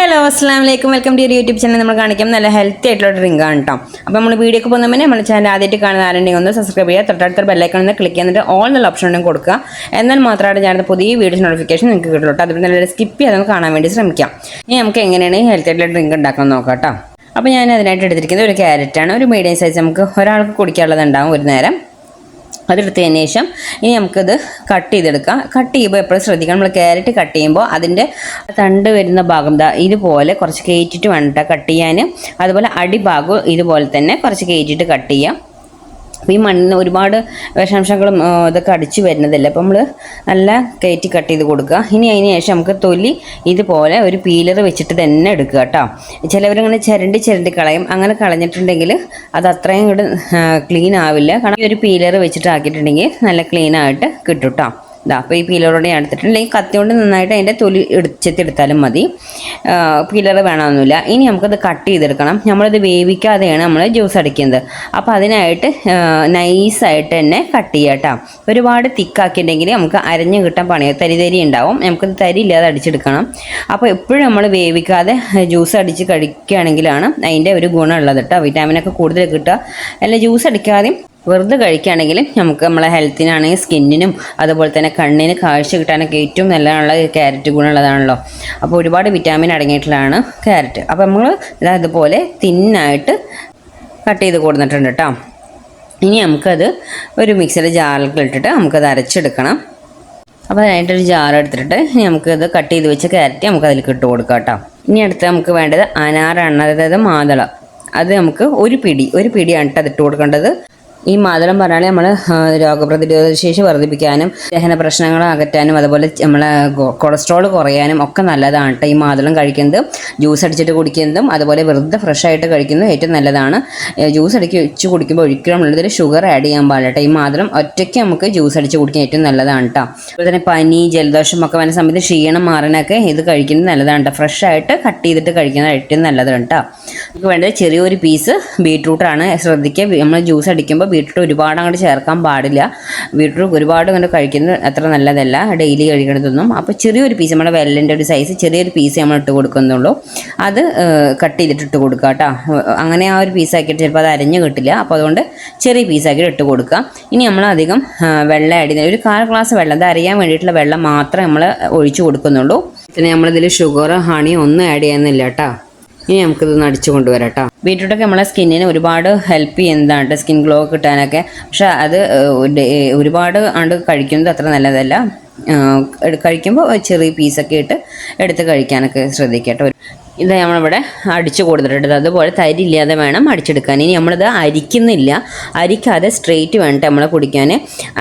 Hello അസ്സലാമലൈക്കും welcome to YouTube channel. നമ്മൾ കാണിക്കാം നല്ല ഹെൽത്തി ആയിട്ടുള്ള ഡ്രിങ്ക് ആണ് കേട്ടോ. അപ്പോൾ നമ്മൾ വീഡിയോ ഒക്കെ പോകുന്നതിന് നമ്മുടെ ചാനൽ ആദ്യമായിട്ട് കാണുന്ന ആരുണ്ടെങ്കിൽ ഒന്ന് സബ്സ്ക്രൈബ് ചെയ്യുക, തൊട്ടടുത്ത ബെല്ലൈക്കൺ ഒന്ന് ക്ലിക്ക് ചെയ്തിട്ട് ഓൾ എന്നുള്ള ഓപ്ഷൻ ഉണ്ടെങ്കിൽ കൊടുക്കുക. എന്നാൽ മാത്രമാണ് ഞാൻ പുതിയ വീഡിയോസ് നോട്ടിഫിക്കേഷൻ നിങ്ങൾക്ക് കിട്ടുള്ളൂ. അതുകൊണ്ട് നല്ല സ്കിപ്പ് ചെയ്യാതെ കാണാൻ വേണ്ടി ശ്രമിക്കാം. ഇനി നമുക്ക് എങ്ങനെയാണ് ഈ ഹെൽത്തി ആയിട്ടുള്ള ഡ്രിങ്ക് ഉണ്ടാക്കാൻ നോക്കാം കേട്ടോ. അപ്പോൾ ഞാൻ അതിനായിട്ട് എടുത്തിരിക്കുന്നത് ഒരു ക്യാരറ്റാണ്. ഒരു മീഡിയം സൈസ് നമുക്ക് ഒരാൾക്ക് കുടിക്കാനുള്ളതുണ്ടാവും ഒരു നേരം. അതെടുത്തതിന് ശേഷം ഇനി നമുക്കിത് കട്ട് ചെയ്തെടുക്കാം. കട്ട് ചെയ്യുമ്പോൾ എപ്പോഴും ശ്രദ്ധിക്കണം, നമ്മൾ ക്യാരറ്റ് കട്ട് ചെയ്യുമ്പോൾ അതിൻ്റെ തണ്ട് വരുന്ന ഭാഗം ഇതുപോലെ കുറച്ച് കയറ്റിയിട്ട് വേണ്ട കട്ട് ചെയ്യാൻ. അതുപോലെ അടിഭാഗവും ഇതുപോലെ തന്നെ കുറച്ച് കയറ്റിയിട്ട് കട്ട് ചെയ്യാം. അപ്പോൾ ഈ മണ്ണിന് ഒരുപാട് വിഷാംശങ്ങളും ഇതൊക്കെ അടിച്ചു വരുന്നതല്ല, അപ്പോൾ നമ്മൾ നല്ല കയറ്റി കട്ട് ചെയ്ത് കൊടുക്കുക. ഇനി അതിന് ശേഷം നമുക്ക് തൊലി ഇതുപോലെ ഒരു പീലർ വെച്ചിട്ട് തന്നെ എടുക്കുക കേട്ടോ. ചിലവരിങ്ങനെ ചിരണ്ടി കളയും. അങ്ങനെ കളഞ്ഞിട്ടുണ്ടെങ്കിൽ അത് അത്രയും കൂടെ ക്ലീൻ ആവില്ല. കാരണം ഈ ഒരു പീലർ വെച്ചിട്ട് ആക്കിയിട്ടുണ്ടെങ്കിൽ നല്ല ക്ലീൻ ആയിട്ട് കിട്ടും കേട്ടോ. അപ്പോൾ ഈ പീലറോടെ ഞാൻ എടുത്തിട്ടുണ്ടെങ്കിൽ കത്തി കൊണ്ട് നന്നായിട്ട് അതിൻ്റെ തൊലി ചെത്തിയെടുത്താലും മതി, പീലർ വേണമെന്നില്ല. ഇനി നമുക്കത് കട്ട് ചെയ്തെടുക്കണം. നമ്മളിത് വേവിക്കാതെയാണ് നമ്മൾ ജ്യൂസ് അടിക്കുന്നത്. അപ്പോൾ അതിനായിട്ട് നൈസായിട്ട് തന്നെ കട്ട് ചെയ്യാം കേട്ടോ. ഒരുപാട് തിക്കാക്കിയിട്ടുണ്ടെങ്കിൽ നമുക്ക് അരഞ്ഞ് കിട്ടാൻ പണിയോ തരി ഉണ്ടാവും. നമുക്കത് തരി ഇല്ലാതെ അടിച്ചെടുക്കണം. അപ്പോൾ എപ്പോഴും നമ്മൾ വേവിക്കാതെ ജ്യൂസ് അടിച്ച് കഴിക്കുകയാണെങ്കിലാണ് അതിൻ്റെ ഒരു ഗുണമുള്ളത് കേട്ടോ. വിറ്റാമിനൊക്കെ കൂടുതൽ കിട്ടുക. അല്ല ജ്യൂസ് അടിക്കാതെയും വെറുതെ കഴിക്കുകയാണെങ്കിൽ നമുക്ക് നമ്മളെ ഹെൽത്തിനാണെങ്കിൽ സ്കിന്നിനും അതുപോലെ തന്നെ കണ്ണിന് കാഴ്ച കിട്ടാനൊക്കെ ഏറ്റവും നല്ലതാണുള്ള ക്യാരറ്റ് ഗുണമുള്ളതാണല്ലോ. അപ്പോൾ ഒരുപാട് വിറ്റാമിൻ അടങ്ങിയിട്ടുള്ളതാണ് ക്യാരറ്റ്. അപ്പോൾ നമ്മൾ ഇതുപോലെ തിന്നായിട്ട് കട്ട് ചെയ്ത് കൊടുത്തിട്ടുണ്ട് കേട്ടോ. ഇനി നമുക്കത് ഒരു മിക്സിയുടെ ജാറിലേക്ക് ഇട്ടിട്ട് നമുക്കത് അരച്ചെടുക്കണം. അപ്പോൾ അതിനായിട്ടൊരു ജാർ എടുത്തിട്ട് ഇനി നമുക്കത് കട്ട് ചെയ്ത് വെച്ച ക്യാരറ്റ് നമുക്ക് അതിലേക്ക് ഇട്ട് കൊടുക്കാം കേട്ടോ. ഇനി അടുത്ത് നമുക്ക് വേണ്ടത് അനാറാണ്, അതായത് മാതളം. അത് നമുക്ക് ഒരു പിടിയാണ് കേട്ടോ അതിട്ട് കൊടുക്കേണ്ടത്. ഈ മാതളം പറഞ്ഞാൽ നമ്മൾ രോഗപ്രതിരോധ ശേഷി വർദ്ധിപ്പിക്കാനും ദഹന പ്രശ്നങ്ങൾ അകറ്റാനും അതുപോലെ നമ്മളെ കൊളസ്ട്രോൾ കുറയാനും ഒക്കെ നല്ലതാണ് കേട്ടോ ഈ മാതളം കഴിക്കുന്നത്. ജ്യൂസ് അടിച്ചിട്ട് കുടിക്കുന്നതും അതുപോലെ വെറുതെ ഫ്രഷ് ആയിട്ട് കഴിക്കുന്നതും ഏറ്റവും നല്ലതാണ്. ജ്യൂസ് വെച്ച് കുടിക്കുമ്പോൾ ഒരിക്കലും നമ്മളിതിൽ ഷുഗർ ആഡ് ചെയ്യാൻ പാടില്ല കേട്ടോ. ഈ മാതളം ഒറ്റയ്ക്ക് നമുക്ക് ജ്യൂസ് അടിച്ച് കുടിക്കാൻ ഏറ്റവും നല്ലതാണ് കേട്ടോ. അതുപോലെ തന്നെ പനി ജലദോഷം ഒക്കെ വരുന്ന സമയത്ത് ക്ഷീണം മാറാനൊക്കെ ഇത് കഴിക്കുന്നത് നല്ലതാണ് കേട്ടോ. ഫ്രഷ് ആയിട്ട് കട്ട് ചെയ്തിട്ട് കഴിക്കുന്നത് ഏറ്റവും നല്ലതാണ് കേട്ടോ. നമുക്ക് വേണ്ടത് ചെറിയൊരു പീസ് ബീട്രൂട്ടാണ്. ശ്രദ്ധിക്കുക, നമ്മൾ ജ്യൂസ് അടിക്കുമ്പോൾ ബീട്രൂട്ട് ഒരുപാട് അങ്ങോട്ട് ചേർക്കാൻ പാടില്ല. ബീട്രൂട്ട് ഒരുപാട് അങ്ങോട്ട് കഴിക്കുന്നത് അത്ര നല്ലതല്ല, ഡെയിലി കഴിക്കണതൊന്നും. അപ്പോൾ ചെറിയൊരു പീസ്, നമ്മുടെ വെല്ലിൻ്റെ ഒരു സൈസ് ചെറിയൊരു പീസ് നമ്മൾ ഇട്ട് കൊടുക്കുന്നുള്ളൂ. അത് കട്ട് ചെയ്തിട്ട് ഇട്ട് കൊടുക്കുക കേട്ടോ. അങ്ങനെ ആ ഒരു പീസാക്കിയിട്ട് ചിലപ്പോൾ അത് അരഞ്ഞ് കിട്ടില്ല. അപ്പോൾ അതുകൊണ്ട് ചെറിയ പീസാക്കിയിട്ട് ഇട്ട് കൊടുക്കുക. ഇനി നമ്മൾ അധികം വെള്ളം ആഡ് ചെയ്യുന്നത് ഒരു 1/4 ഗ്ലാസ് വെള്ളം, അത് അരിയാൻ വേണ്ടിയിട്ടുള്ള വെള്ളം മാത്രമേ നമ്മൾ ഒഴിച്ച് കൊടുക്കുന്നുള്ളൂ. പിന്നെ നമ്മളിതിൽ ഷുഗർ ഹണി ഒന്നും ആഡ് ചെയ്യുന്നില്ല കേട്ടോ. ഇനി നമുക്കിതൊന്ന് അടിച്ചു കൊണ്ടുവരാം കേട്ടോ. ബീട്രൂട്ടൊക്കെ നമ്മളെ സ്കിന്നിന് ഒരുപാട് ഹെൽപ്പ് ചെയ്യുന്നതാണ്, സ്കിൻ ഗ്ലോ കിട്ടാനൊക്കെ. പക്ഷെ അത് ഒരുപാട് ആണ്ട് കഴിക്കുന്നത് അത്ര നല്ലതല്ല. കഴിക്കുമ്പോൾ ചെറിയ പീസൊക്കെ ഇട്ട് എടുത്ത് കഴിക്കാനൊക്കെ ശ്രദ്ധിക്കുക കേട്ടോ. ഇത് നമ്മളിവിടെ അടിച്ചു കൊടുത്തിട്ടുണ്ട്. അതുപോലെ തരി ഇല്ലാതെ വേണം അടിച്ചെടുക്കാൻ. ഇനി നമ്മളിത് അരിക്കുന്നില്ല, അരിക്കാതെ സ്ട്രെയിറ്റ് വേണം നമ്മൾ കുടിക്കാൻ.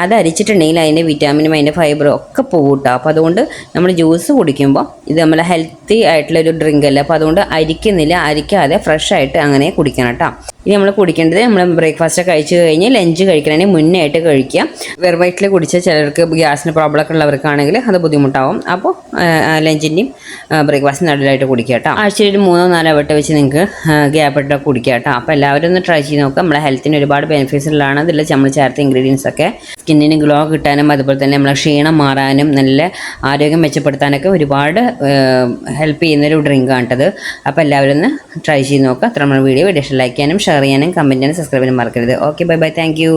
അത് അരിച്ചിട്ടുണ്ടെങ്കിൽ അതിൻ്റെ വിറ്റാമിനും അതിൻ്റെ ഫൈബറും ഒക്കെ പോകും കേട്ടോ. അപ്പോൾ അതുകൊണ്ട് നമ്മൾ ജ്യൂസ് കുടിക്കുമ്പോൾ ഇത് നമ്മളെ ഹെൽത്തി ആയിട്ടുള്ളൊരു ഡ്രിങ്ക് അല്ലേ. അപ്പോൾ അതുകൊണ്ട് അരിക്കുന്നില്ല, അരിക്കാതെ ഫ്രഷ് ആയിട്ട് അങ്ങനെ കുടിക്കണം കേട്ടോ. ഇനി നമ്മൾ കുടിക്കേണ്ടത്, നമ്മൾ ബ്രേക്ക്ഫാസ്റ്റ് കഴിച്ച് കഴിഞ്ഞ് ലഞ്ച് കഴിക്കണമെങ്കിൽ മുന്നേ ആയിട്ട് കഴിക്കുക. വെറും വയറ്റിൽ കുടിച്ച ചിലർക്ക് ഗ്യാസിന് പ്രോബ്ലം ഒക്കെ ഉള്ളവർക്കാണെങ്കിൽ അത് ബുദ്ധിമുട്ടാവും. അപ്പോൾ ലഞ്ചിൻ്റെയും ബ്രേക്ക്ഫാസ്റ്റിന് നടുവിലായിട്ട് കുടിക്കുക കേട്ടോ. ആഴ്ചയിൽ 3-4 വട്ടം വെച്ച് നിങ്ങൾക്ക് ഗ്യാപ്പ് ഇട്ട് കുടിക്കുക കേട്ടോ. അപ്പോൾ എല്ലാവരും ഒന്ന് ട്രൈ ചെയ്ത് നോക്കുക. നമ്മളെ ഹെൽത്തിന് ഒരുപാട് ബെനിഫിറ്റ്സ് ഉള്ളതാണ് ഇതിൽ നമ്മൾ ചേർത്ത ഇൻഗ്രീഡിയൻസ് ഒക്കെ. സ്കിന്നിന് ഗ്ലോ കിട്ടാനും അതുപോലെ തന്നെ നമ്മളെ ക്ഷീണം മാറാനും നല്ല ആരോഗ്യം മെച്ചപ്പെടുത്താനൊക്കെ ഒരുപാട് ഹെൽപ്പ് ചെയ്യുന്നൊരു ഡ്രിങ്കാണ് കേട്ടത്. അപ്പോൾ എല്ലാവരും ഒന്ന് ട്രൈ ചെയ്ത് നോക്കുക. അത്ര നമ്മൾ വീഡിയോ ലൈക്ക് ചെയ്യാനും ഷെയർ ചെയ്യാനും കമൻറ്റ് ചെയ്യാനും സബ്സ്ക്രൈബ് ചെയ്യാനും മറക്കരുത്. Okay, bye, thank U.